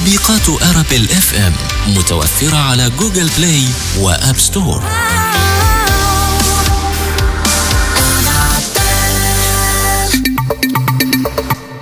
تطبيقات أرابيل FM متوفرة على جوجل بلاي وآب ستور.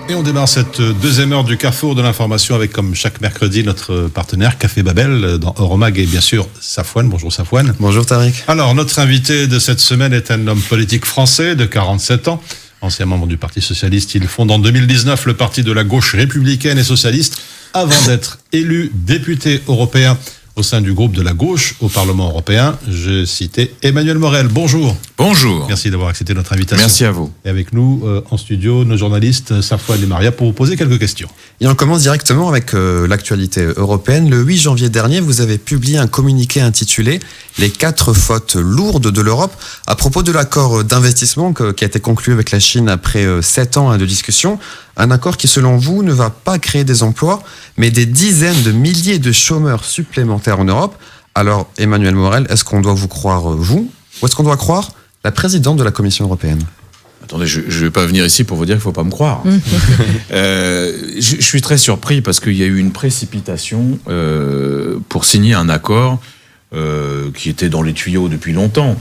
Et on démarre cette deuxième heure du Carrefour de l'information avec, comme chaque mercredi, notre partenaire Café Babel dans Euromag et bien sûr Safouane. Bonjour Safouane. Bonjour Tariq. Alors, notre invité de cette semaine est un homme politique français de 47 ans. Ancien membre du Parti Socialiste, il fonde en 2019 le parti de la gauche républicaine et socialiste avant d'être élu député européen au sein du groupe de la gauche au Parlement européen. Je citais Emmanuel Morel. Bonjour. Bonjour. Merci d'avoir accepté notre invitation. Merci à vous. Et avec nous en studio, nos journalistes Safouane et Maria pour vous poser quelques questions. Et on commence directement avec l'actualité européenne. Le 8 janvier dernier, vous avez publié un communiqué intitulé « Les 4 fautes lourdes de l'Europe » à propos de l'accord d'investissement qui a été conclu avec la Chine après 7 ans de discussion. Un accord qui, selon vous, ne va pas créer des emplois, mais des dizaines de milliers de chômeurs supplémentaires en Europe. Alors, Emmanuel Morel, est-ce qu'on doit vous croire, vous, ou est-ce qu'on doit croire la présidente de la Commission européenne ? Attendez, je ne vais pas venir ici pour vous dire qu'il ne faut pas me croire. Je suis très surpris parce qu'il y a eu une précipitation pour signer un accord qui était dans les tuyaux depuis longtemps.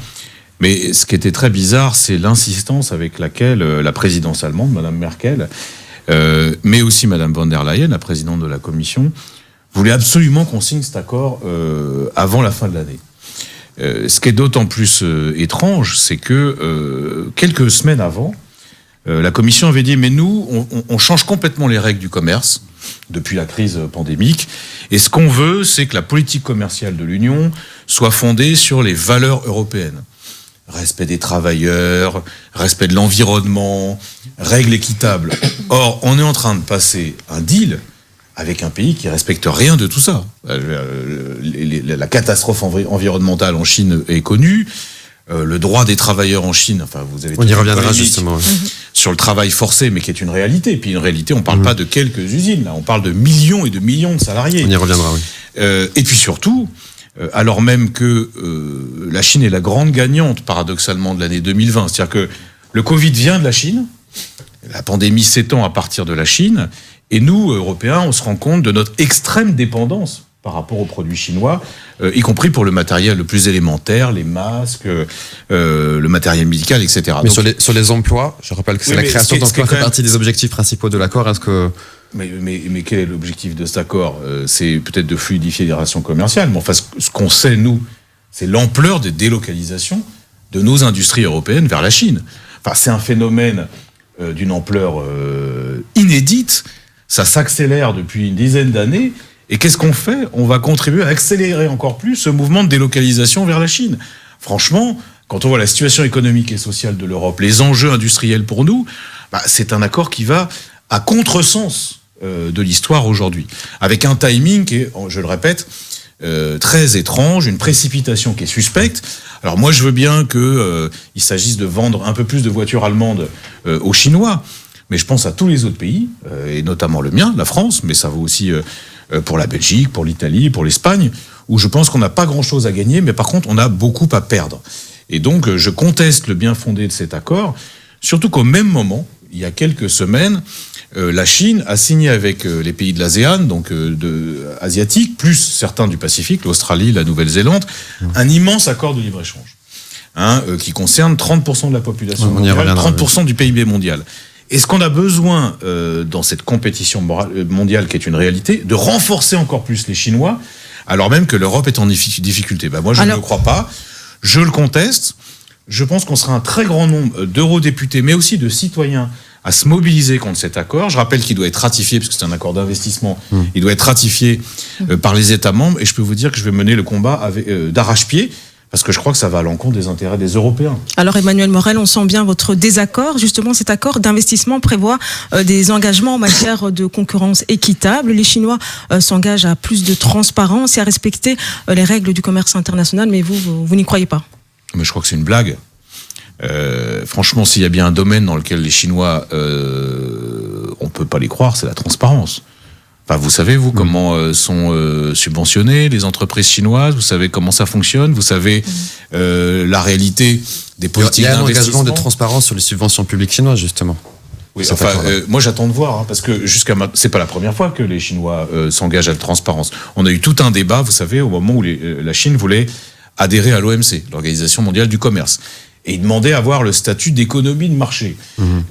Mais ce qui était très bizarre, c'est l'insistance avec laquelle la présidence allemande, Madame Merkel, mais aussi Madame von der Leyen, la présidente de la Commission, voulait absolument qu'on signe cet accord avant la fin de l'année. Ce qui est d'autant plus étrange, c'est que quelques semaines avant, la Commission avait dit « Mais nous, on change complètement les règles du commerce depuis la crise pandémique. Et ce qu'on veut, c'est que la politique commerciale de l'Union soit fondée sur les valeurs européennes. Respect des travailleurs, respect de l'environnement, règles équitables. » Or, on est en train de passer un deal avec un pays qui respecte rien de tout ça. La catastrophe environnementale en Chine est connue. Le droit des travailleurs en Chine, enfin vous avez... On y reviendra justement. Sur le travail forcé, mais qui est une réalité. Et puis une réalité, on ne parle pas de quelques usines, là, on parle de millions et de millions de salariés. On y reviendra, oui. Et puis surtout, alors même que la Chine est la grande gagnante, paradoxalement, de l'année 2020, c'est-à-dire que le Covid vient de la Chine, la pandémie s'étend à partir de la Chine, et nous, Européens, on se rend compte de notre extrême dépendance par rapport aux produits chinois, y compris pour le matériel le plus élémentaire, les masques, le matériel médical, etc. Mais donc, sur les emplois, je rappelle que c'est la création d'emplois fait partie des objectifs principaux de l'accord. Est-ce que... Mais quel est l'objectif de cet accord ? C'est peut-être de fluidifier les relations commerciales, mais enfin, ce qu'on sait, nous, c'est l'ampleur des délocalisations de nos industries européennes vers la Chine. Enfin, c'est un phénomène d'une ampleur inédite. Ça s'accélère depuis une dizaine d'années. Et qu'est-ce qu'on fait ? On va contribuer à accélérer encore plus ce mouvement de délocalisation vers la Chine. Franchement, quand on voit la situation économique et sociale de l'Europe, les enjeux industriels pour nous, c'est un accord qui va à contresens de l'histoire aujourd'hui. Avec un timing qui est, je le répète, très étrange, une précipitation qui est suspecte. Alors moi, je veux bien qu'il s'agisse de vendre un peu plus de voitures allemandes aux Chinois, mais je pense à tous les autres pays, et notamment le mien, la France, mais ça vaut aussi pour la Belgique, pour l'Italie, pour l'Espagne, où je pense qu'on n'a pas grand-chose à gagner, mais par contre, on a beaucoup à perdre. Et donc, je conteste le bien fondé de cet accord, surtout qu'au même moment, il y a quelques semaines, la Chine a signé avec les pays de l'ASEAN, donc asiatiques, plus certains du Pacifique, l'Australie, la Nouvelle-Zélande, un immense accord de libre-échange, qui concerne 30% de la population mondiale, 30% du PIB mondial. Est-ce qu'on a besoin, dans cette compétition mondiale qui est une réalité, de renforcer encore plus les Chinois, alors même que l'Europe est en difficulté ? Moi, je ne le crois pas. Je le conteste. Je pense qu'on sera un très grand nombre d'eurodéputés, mais aussi de citoyens, à se mobiliser contre cet accord. Je rappelle qu'il doit être ratifié, parce que c'est un accord d'investissement, il doit être ratifié par les États membres, et je peux vous dire que je vais mener le combat d'arrache-pied, parce que je crois que ça va à l'encontre des intérêts des Européens. Alors Emmanuel Morel, on sent bien votre désaccord. Justement, cet accord d'investissement prévoit des engagements en matière de concurrence équitable. Les Chinois s'engagent à plus de transparence et à respecter les règles du commerce international, mais vous n'y croyez pas ? Mais je crois que c'est une blague. Franchement, s'il y a bien un domaine dans lequel les Chinois, on ne peut pas les croire, c'est la transparence. Enfin, vous savez, vous, comment sont subventionnées les entreprises chinoises, vous savez comment ça fonctionne, vous savez la réalité des politiques d'investissement. Il y a un engagement de transparence sur les subventions publiques chinoises, justement. Oui, enfin, moi j'attends de voir, parce que jusqu'à maintenant, c'est pas la première fois que les Chinois s'engagent à la transparence. On a eu tout un débat, vous savez, au moment où la Chine voulait adhérer à l'OMC, l'Organisation mondiale du commerce. Et il demandait à avoir le statut d'économie de marché.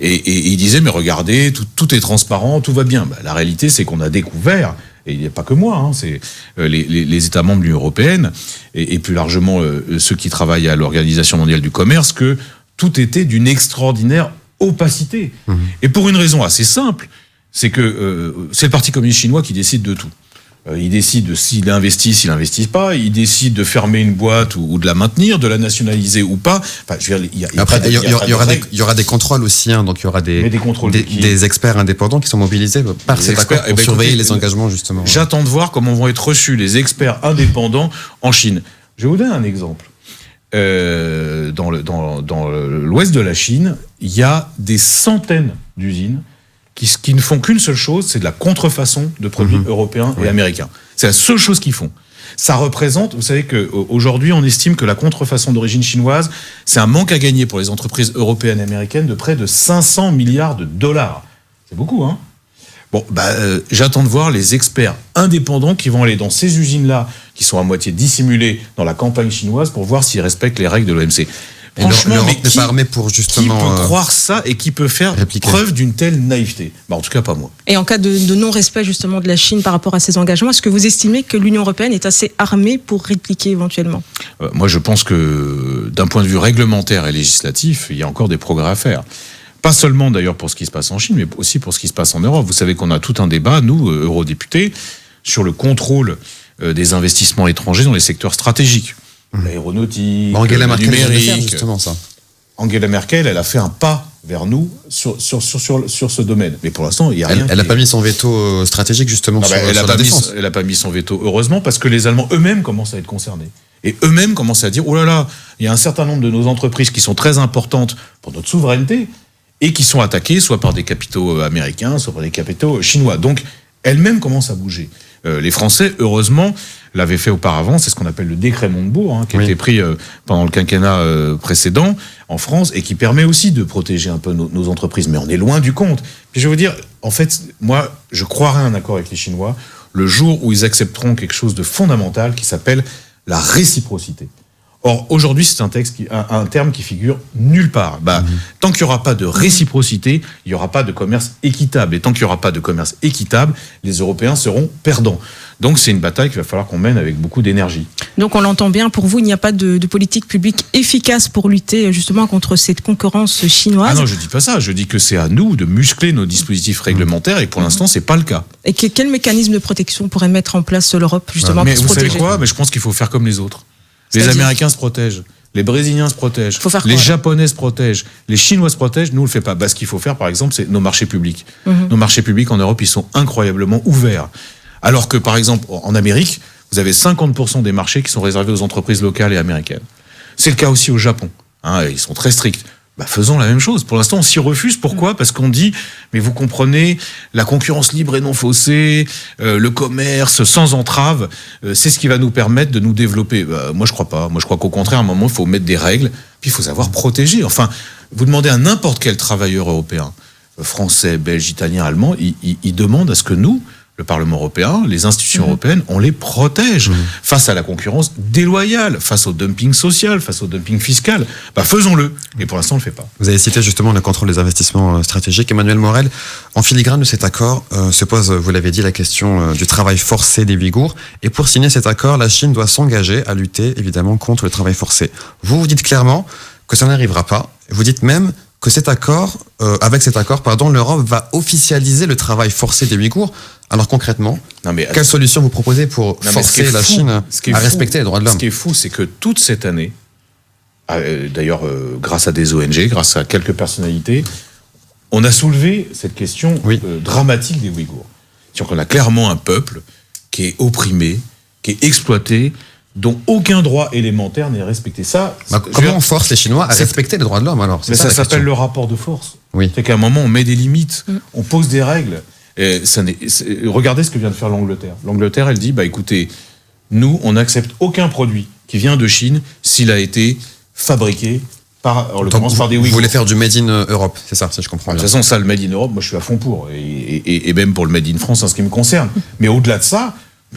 Et il disait, mais regardez, tout est transparent, tout va bien. La réalité, c'est qu'on a découvert, et il n'y a pas que moi, c'est les États membres de l'Union européenne, et plus largement ceux qui travaillent à l'Organisation mondiale du commerce, que tout était d'une extraordinaire opacité. Et pour une raison assez simple, c'est que c'est le Parti communiste chinois qui décide de tout. Il décide s'il investit, s'il n'investit pas. Il décide de fermer une boîte ou de la maintenir, de la nationaliser ou pas. Enfin, je veux dire, il y aura des contrôles aussi, donc il y aura des experts indépendants qui sont mobilisés par cet accord pour surveiller les engagements, justement. J'attends de voir comment vont être reçus les experts indépendants en Chine. Je vais vous donner un exemple. Dans l'ouest de la Chine, il y a des centaines d'usines qui ne font qu'une seule chose, c'est de la contrefaçon de produits européens et américains. C'est la seule chose qu'ils font. Ça représente, vous savez qu'aujourd'hui, on estime que la contrefaçon d'origine chinoise, c'est un manque à gagner pour les entreprises européennes et américaines de près de 500 milliards de dollars. C'est beaucoup, hein? Bon, j'attends de voir les experts indépendants qui vont aller dans ces usines-là, qui sont à moitié dissimulées dans la campagne chinoise, pour voir s'ils respectent les règles de l'OMC. Franchement, l'Europe n'est pas armée pour justement. Qui peut croire ça et qui peut faire preuve d'une telle naïveté? En tout cas, pas moi. Et en cas de non-respect justement de la Chine par rapport à ses engagements, est-ce que vous estimez que l'Union européenne est assez armée pour répliquer éventuellement? Moi, je pense que d'un point de vue réglementaire et législatif, il y a encore des progrès à faire. Pas seulement d'ailleurs pour ce qui se passe en Chine, mais aussi pour ce qui se passe en Europe. Vous savez qu'on a tout un débat, nous, eurodéputés, sur le contrôle des investissements étrangers dans les secteurs stratégiques. L'aéronautique, Angela Merkel le numérique. faire justement ça. Angela Merkel, elle a fait un pas vers nous sur ce domaine. Mais pour l'instant, il n'y a rien. Elle n'a pas mis son veto stratégique justement sur la défense. Elle n'a pas mis son veto, heureusement, parce que les Allemands eux-mêmes commencent à être concernés. Et eux-mêmes commencent à dire, oh là là, il y a un certain nombre de nos entreprises qui sont très importantes pour notre souveraineté et qui sont attaquées soit par des capitaux américains, soit par des capitaux chinois. Donc, elles-mêmes commencent à bouger. Les Français, heureusement, l'avaient fait auparavant, c'est ce qu'on appelle le décret Montebourg, qui a été pris pendant le quinquennat précédent en France et qui permet aussi de protéger un peu nos entreprises. Mais on est loin du compte. Puis je vais vous dire, en fait, moi, je croirais à un accord avec les Chinois le jour où ils accepteront quelque chose de fondamental qui s'appelle la réciprocité. Or, aujourd'hui, c'est un terme qui figure nulle part. Tant qu'il n'y aura pas de réciprocité, il n'y aura pas de commerce équitable. Et tant qu'il n'y aura pas de commerce équitable, les Européens seront perdants. Donc, c'est une bataille qu'il va falloir qu'on mène avec beaucoup d'énergie. Donc, on l'entend bien, pour vous, il n'y a pas de politique publique efficace pour lutter justement contre cette concurrence chinoise? Ah non, je dis pas ça. Je dis que c'est à nous de muscler nos dispositifs réglementaires et pour l'instant, c'est pas le cas. Et quel mécanisme de protection pourrait mettre en place l'Europe justement pour se protéger? Mais vous savez quoi? Je pense qu'il faut faire comme les autres. Les Américains se protègent, les Brésiliens se protègent, les Japonais se protègent, les Chinois se protègent, nous on le fait pas. Ce qu'il faut faire par exemple, c'est nos marchés publics. Nos marchés publics en Europe, ils sont incroyablement ouverts. Alors que par exemple en Amérique, vous avez 50% des marchés qui sont réservés aux entreprises locales et américaines. C'est le cas aussi au Japon. Ils sont très stricts. Faisons la même chose. Pour l'instant, on s'y refuse. Pourquoi? Parce qu'on dit, mais vous comprenez, la concurrence libre et non faussée, le commerce sans entrave, c'est ce qui va nous permettre de nous développer. Moi, je crois pas. Moi, je crois qu'au contraire, à un moment, il faut mettre des règles, puis il faut savoir protéger. Enfin, vous demandez à n'importe quel travailleur européen, français, belge, italien, allemand, il demande à ce que nous, le Parlement européen, les institutions européennes, on les protège face à la concurrence déloyale, face au dumping social, face au dumping fiscal. Faisons-le. Et pour l'instant, on ne le fait pas. Vous avez cité justement le contrôle des investissements stratégiques. Emmanuel Morel, en filigrane de cet accord, se pose, vous l'avez dit, la question du travail forcé des Ouïghours. Et pour signer cet accord, la Chine doit s'engager à lutter, évidemment, contre le travail forcé. Vous dites clairement que ça n'arrivera pas. Vous dites même que avec cet accord, l'Europe va officialiser le travail forcé des Ouïghours. Alors concrètement, quelle solution vous proposez pour forcer la Chine à respecter les droits de l'homme? Ce qui est fou, c'est que toute cette année, d'ailleurs grâce à des ONG, grâce à quelques personnalités, on a soulevé cette question dramatique des Ouïghours. C'est-à-dire qu'on a clairement un peuple qui est opprimé, qui est exploité, dont aucun droit élémentaire n'est respecté. Comment on force les Chinois à respecter les droits de l'homme alors? Ça s'appelle le rapport de force. Oui. C'est qu'à un moment, on met des limites, on pose des règles. Et regardez ce que vient de faire l'Angleterre. L'Angleterre, elle dit, écoutez, nous, on n'accepte aucun produit qui vient de Chine s'il a été fabriqué en l'occurrence par des Vous Ouïghours. voulez faire du Made in Europe, c'est ça, si je comprends De bien. toute façon, ça, le Made in Europe, moi je suis à fond pour, et même pour le Made in France en ce qui me concerne. Mais au-delà de ça,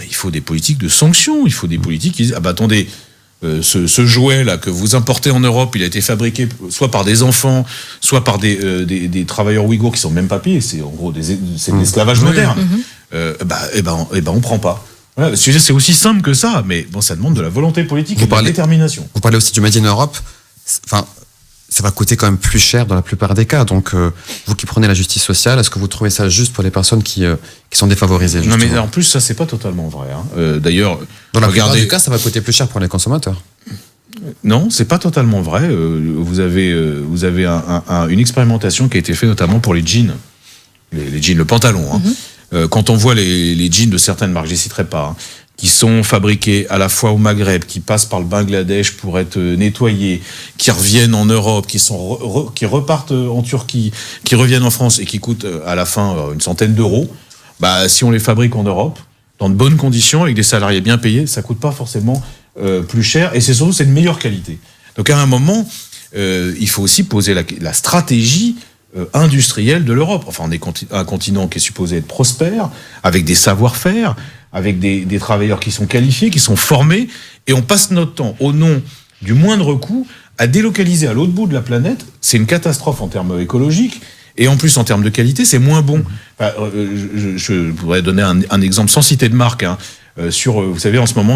il faut des politiques de sanctions, il faut des politiques qui disent, attendez, ce jouet-là que vous importez en Europe, il a été fabriqué soit par des enfants, soit par des travailleurs ouïghours qui sont même pas payés, c'est en gros c'est de l'esclavage moderne. On prend pas. Voilà, c'est aussi simple que ça, mais bon, ça demande de la volonté politique et de la détermination. Vous parlez aussi du Made in Europe. Enfin, ça va coûter quand même plus cher dans la plupart des cas. Donc, vous qui prenez la justice sociale, est-ce que vous trouvez ça juste pour les personnes qui sont défavorisées, justement? Non, mais en plus, ça, c'est pas totalement vrai. D'ailleurs, dans la plupart regardez, des cas, ça va coûter plus cher pour les consommateurs. Non, c'est pas totalement vrai. Vous avez une expérimentation qui a été faite notamment pour les jeans. Les jeans, le pantalon. Quand on voit les jeans de certaines marques, je les citerai pas, qui sont fabriqués à la fois au Maghreb, qui passent par le Bangladesh pour être nettoyés, qui reviennent en Europe, qui repartent en Turquie, qui reviennent en France et qui coûtent à la fin une centaine d'euros, si on les fabrique en Europe, dans de bonnes conditions, avec des salariés bien payés, ça coûte pas forcément plus cher, et c'est surtout c'est de meilleure qualité. Donc à un moment, il faut aussi poser la stratégie industrielle de l'Europe. Enfin, on est un continent qui est supposé être prospère, avec des savoir-faire, avec des travailleurs qui sont qualifiés, qui sont formés, et on passe notre temps, au nom du moindre coût, à délocaliser à l'autre bout de la planète. C'est une catastrophe en termes écologiques, et en plus en termes de qualité, c'est moins bon. Enfin, je pourrais donner un exemple sans citer de marque, vous savez, en ce moment,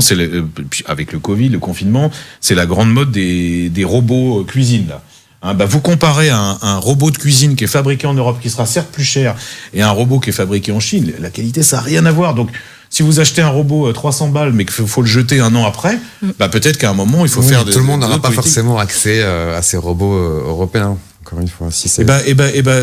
avec le Covid, le confinement, c'est la grande mode des robots cuisine, là. Vous comparez un robot de cuisine qui est fabriqué en Europe, qui sera certes plus cher, et un robot qui est fabriqué en Chine, la qualité, ça n'a rien à voir. Donc, si vous achetez un robot 300 balles, mais qu'il faut le jeter un an après, peut-être qu'à un moment, il faut faire tout le monde n'aura pas forcément accès à ces robots européens. Encore une fois, si c'est...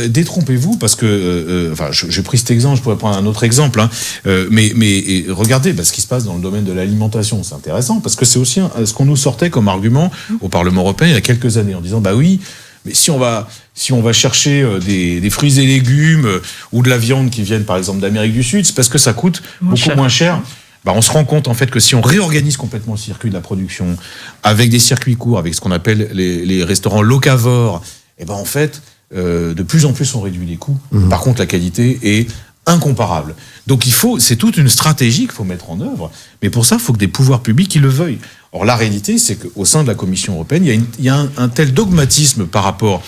détrompez-vous, parce que, j'ai pris cet exemple, je pourrais prendre un autre exemple, mais regardez ce qui se passe dans le domaine de l'alimentation, c'est intéressant, parce que c'est aussi ce qu'on nous sortait comme argument au Parlement européen il y a quelques années, en disant, oui, mais si on va chercher des fruits et légumes ou de la viande qui viennent par exemple d'Amérique du Sud, c'est parce que ça coûte beaucoup moins cher. On se rend compte en fait que si on réorganise complètement le circuit de la production, avec des circuits courts, avec ce qu'on appelle les restaurants locavores, en fait, de plus en plus on réduit les coûts. Par contre, la qualité est incomparable. Donc c'est toute une stratégie qu'il faut mettre en œuvre, mais pour ça, il faut que des pouvoirs publics qui le veuillent. Or, la réalité, c'est qu'au sein de la Commission européenne, il y a un tel dogmatisme par rapport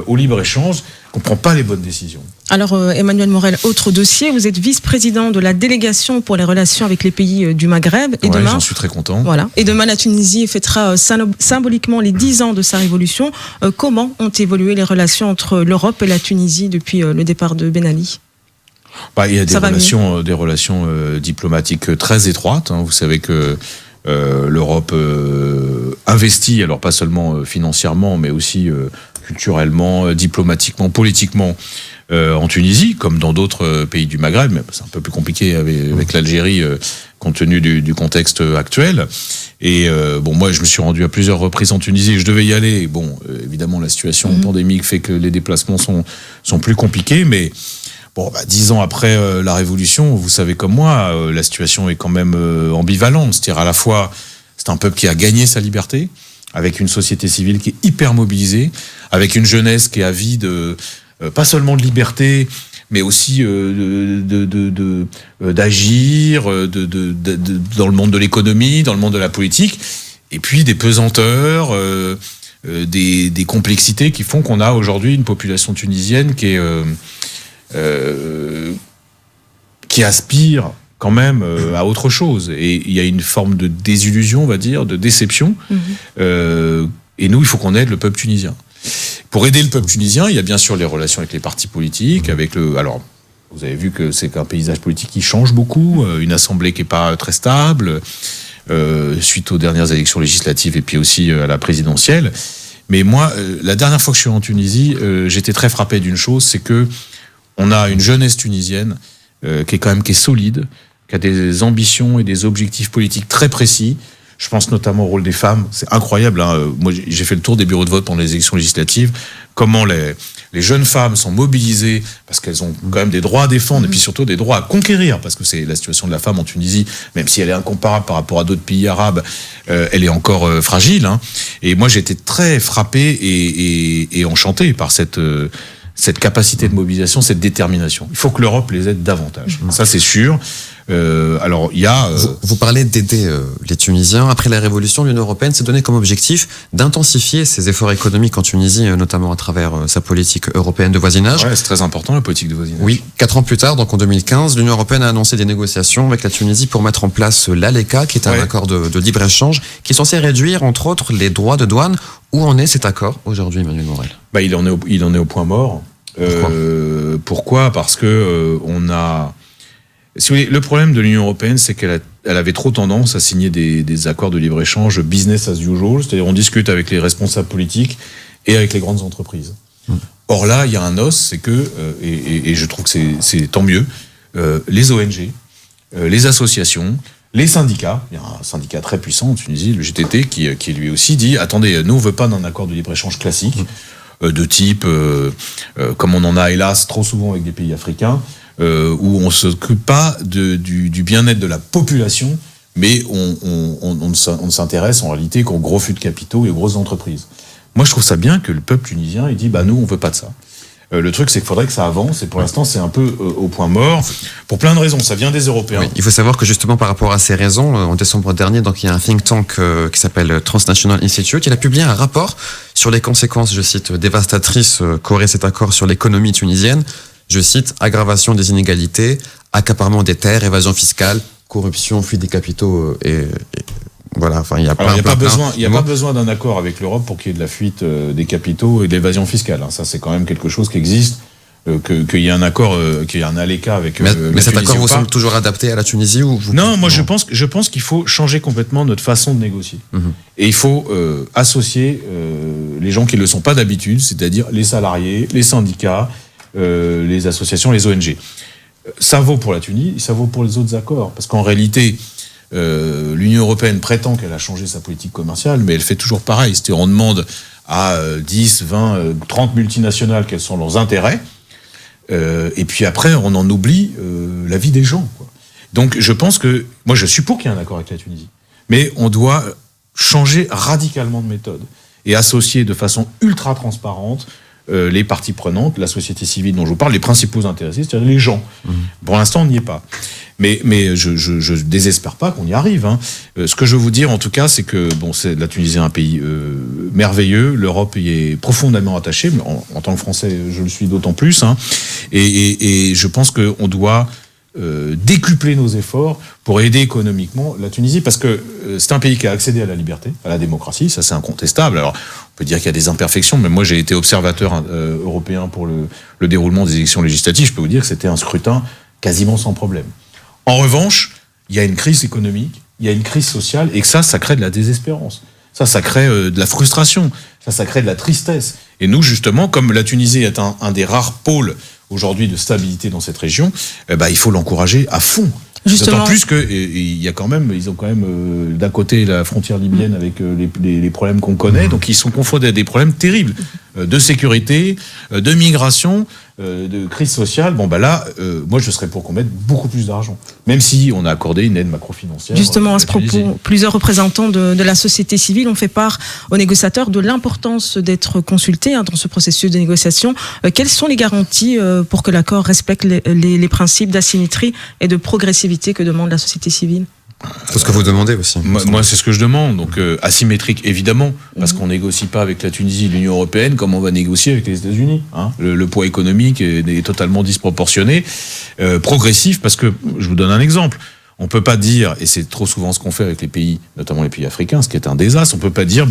au libre-échange qu'on ne prend pas les bonnes décisions. Alors, Emmanuel Morel, autre dossier, vous êtes vice-président de la délégation pour les relations avec les pays du Maghreb. Et demain, j'en suis très content. Voilà. Et demain, la Tunisie fêtera symboliquement les 10 ans de sa révolution. Comment ont évolué les relations entre l'Europe et la Tunisie depuis le départ de Ben Ali ? Il y a des relations diplomatiques très étroites. Vous savez que l'Europe investit, alors pas seulement financièrement, mais aussi culturellement, diplomatiquement, politiquement, en Tunisie, comme dans d'autres pays du Maghreb, mais c'est un peu plus compliqué avec l'Algérie, compte tenu du contexte actuel. Et moi, je me suis rendu à plusieurs reprises en Tunisie, je devais y aller. Évidemment, la situation pandémique fait que les déplacements sont plus compliqués, mais 10 ans après la Révolution, vous savez comme moi, la situation est quand même ambivalente. C'est-à-dire à la fois, c'est un peuple qui a gagné sa liberté, avec une société civile qui est hyper mobilisée, avec une jeunesse qui est avide, pas seulement de liberté, mais aussi d'agir dans le monde de l'économie, dans le monde de la politique, et puis des pesanteurs, des complexités qui font qu'on a aujourd'hui une population tunisienne qui aspire quand même à autre chose. Et il y a une forme de désillusion, on va dire, de déception. Et nous, il faut qu'on aide le peuple tunisien. Pour aider le peuple tunisien, il y a bien sûr les relations avec les partis politiques, alors, vous avez vu que c'est un paysage politique qui change beaucoup, une assemblée qui n'est pas très stable, suite aux dernières élections législatives et puis aussi à la présidentielle. Mais moi, la dernière fois que je suis en Tunisie, j'étais très frappé d'une chose, c'est que on a une jeunesse tunisienne qui est solide, qui a des ambitions et des objectifs politiques très précis. Je pense notamment au rôle des femmes. C'est incroyable. Moi, j'ai fait le tour des bureaux de vote pendant les élections législatives. Comment les jeunes femmes sont mobilisées parce qu'elles ont quand même des droits à défendre et puis surtout des droits à conquérir, parce que c'est la situation de la femme en Tunisie, même si elle est incomparable par rapport à d'autres pays arabes, elle est encore fragile. Et moi, j'ai été très frappé et enchanté par cette capacité de mobilisation, cette détermination. Il faut que l'Europe les aide davantage. Ça, c'est sûr. Alors, il y a... Vous parlez d'aider les Tunisiens. Après la révolution, l'Union européenne s'est donné comme objectif d'intensifier ses efforts économiques en Tunisie, notamment à travers sa politique européenne de voisinage. Ouais, c'est très important, la politique de voisinage. Oui, 4 ans plus tard, donc en 2015, l'Union européenne a annoncé des négociations avec la Tunisie pour mettre en place l'ALECA, qui est un accord de libre-échange, qui est censé réduire, entre autres, les droits de douane. Où en est cet accord aujourd'hui, Emmanuel Morel ? Il en est au point mort. Pourquoi ? Parce que on a... Si vous voulez, le problème de l'Union européenne, c'est qu'elle avait trop tendance à signer des accords de libre-échange business as usual, c'est-à-dire on discute avec les responsables politiques et avec les grandes entreprises. Or là, il y a un os, c'est que, et je trouve que c'est tant mieux, les ONG, les associations, les syndicats, il y a un syndicat très puissant en Tunisie, le GTT, qui lui aussi dit, attendez, nous on veut pas d'un accord de libre-échange classique, de type, comme on en a hélas trop souvent avec des pays africains, où on s'occupe pas du bien-être de la population, mais on ne s'intéresse en réalité qu'aux gros flux de capitaux et aux grosses entreprises. Moi, je trouve ça bien que le peuple tunisien il dit nous on veut pas de ça. Le truc, c'est qu'il faudrait que ça avance, et pour l'instant, c'est un peu au point mort, pour plein de raisons. Ça vient des Européens. Oui, il faut savoir que justement, par rapport à ces raisons, en décembre dernier, donc il y a un think tank qui s'appelle Transnational Institute. Il a publié un rapport sur les conséquences, je cite, dévastatrices qu'aurait cet accord sur l'économie tunisienne. Je cite, aggravation des inégalités, accaparement des terres, évasion fiscale, corruption, fuite des capitaux et voilà, enfin, il y a plein. Il n'y a pas besoin d'un accord avec l'Europe pour qu'il y ait de la fuite des capitaux et de l'évasion fiscale. Ça, c'est quand même quelque chose qui existe. Qu'il y ait un accord, qu'il y ait un ALECA avec. Mais cet accord vous semble toujours adapté à la Tunisie ou vous... Non, moi, je pense qu'il faut changer complètement notre façon de négocier. Et il faut associer les gens qui ne le sont pas d'habitude, c'est-à-dire les salariés, les syndicats, les associations, les ONG. Ça vaut pour la Tunisie, ça vaut pour les autres accords. Parce qu'en réalité, l'Union européenne prétend qu'elle a changé sa politique commerciale, mais elle fait toujours pareil. C'est-à-dire, on demande à 10, 20, 30 multinationales quels sont leurs intérêts, et puis après, on en oublie la vie des gens, quoi. Donc, je pense que... Moi, je suis pour qu'il y ait un accord avec la Tunisie. Mais on doit changer radicalement de méthode et associer de façon ultra transparente les parties prenantes, la société civile dont je vous parle, les principaux intéressés, c'est-à-dire les gens. Pour l'instant, on n'y est pas. Mais je désespère pas qu'on y arrive. Ce que je veux vous dire, en tout cas, c'est que la Tunisie est un pays merveilleux. L'Europe y est profondément attachée. Mais en tant que Français, je le suis d'autant plus. Et je pense qu'on doit décupler nos efforts pour aider économiquement la Tunisie, parce que c'est un pays qui a accédé à la liberté, à la démocratie, ça c'est incontestable. Alors on peut dire qu'il y a des imperfections, mais moi j'ai été observateur européen pour le déroulement des élections législatives, je peux vous dire que c'était un scrutin quasiment sans problème. En revanche, il y a une crise économique, il y a une crise sociale, et que ça crée de la désespérance. Ça crée de la frustration, ça crée de la tristesse. Et nous, justement, comme la Tunisie est un des rares pôles aujourd'hui de stabilité dans cette région, il faut l'encourager à fond. Justement. D'autant plus que ils ont quand même d'un côté la frontière libyenne avec les problèmes qu'on connaît, donc ils sont confrontés à des problèmes terribles de sécurité, de migration, de crise sociale. Moi je serais pour qu'on mette beaucoup plus d'argent, même si on a accordé une aide macro-financière. Justement, à ce propos, plusieurs représentants de la société civile ont fait part aux négociateurs de l'importance d'être consultés dans ce processus de négociation. Quelles sont les garanties pour que l'accord respecte les principes d'asymétrie et de progressivité que demande la société civile? C'est ce que vous demandez aussi. Moi, c'est ce que je demande. Donc, asymétrique, évidemment, parce qu'on négocie pas avec la Tunisie, l'Union européenne, comme on va négocier avec les États-Unis. Le poids économique est totalement disproportionné. Progressif, parce que, je vous donne un exemple. On peut pas dire, et c'est trop souvent ce qu'on fait avec les pays, notamment les pays africains, ce qui est un désastre, on peut pas dire,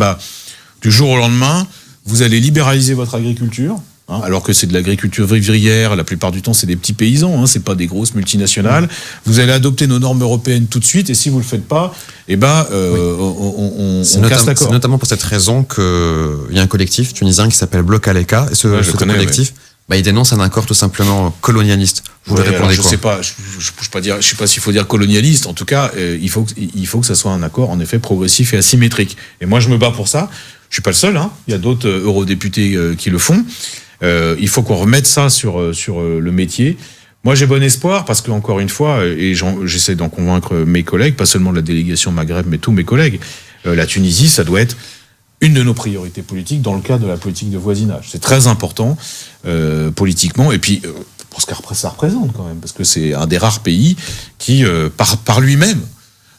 du jour au lendemain, vous allez libéraliser votre agriculture, alors que c'est de l'agriculture vivrière, la plupart du temps c'est des petits paysans, c'est pas des grosses multinationales. Vous allez adopter nos normes européennes tout de suite, et si vous le faites pas, on casse l'accord. C'est notamment pour cette raison qu'il y a un collectif tunisien qui s'appelle Bloc ALECA, et ce collectif Bah, il dénonce un accord tout simplement colonialiste. Vous lui répondez quoi? Je sais pas, je sais pas s'il faut dire colonialiste. En tout cas, il faut que ça soit un accord en effet progressif et asymétrique. Et moi, je me bats pour ça. Je suis pas le seul. Il y a d'autres eurodéputés qui le font. Il faut qu'on remette ça sur le métier. Moi, j'ai bon espoir parce que encore une fois, et j'essaie d'en convaincre mes collègues, pas seulement de la délégation Maghreb, mais tous mes collègues. La Tunisie, ça doit être une de nos priorités politiques dans le cadre de la politique de voisinage. C'est très important politiquement, et puis pour ce que ça représente quand même, parce que c'est un des rares pays qui, par lui-même,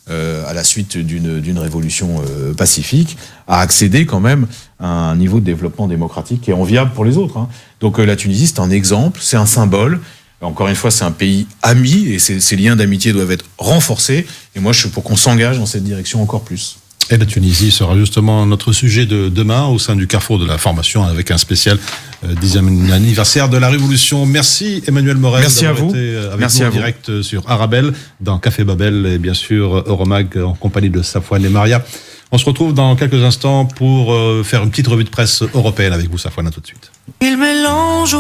à la suite d'une révolution pacifique, a accédé quand même à un niveau de développement démocratique qui est enviable pour les autres. Donc la Tunisie, c'est un exemple, c'est un symbole. Encore une fois, c'est un pays ami, et ces liens d'amitié doivent être renforcés. Et moi, je suis pour qu'on s'engage dans cette direction encore plus. Et la Tunisie sera justement notre sujet de demain au sein du Carrefour de la formation avec un spécial 10e anniversaire de la Révolution. Merci Emmanuel Morel. Merci à vous. Été avec Merci nous en à vous. direct sur Arabelle, dans Café Babel et bien sûr Euromag en compagnie de Safouane et Maria. On se retrouve dans quelques instants pour faire une petite revue de presse européenne avec vous, Safouane, à tout de suite. Il mélange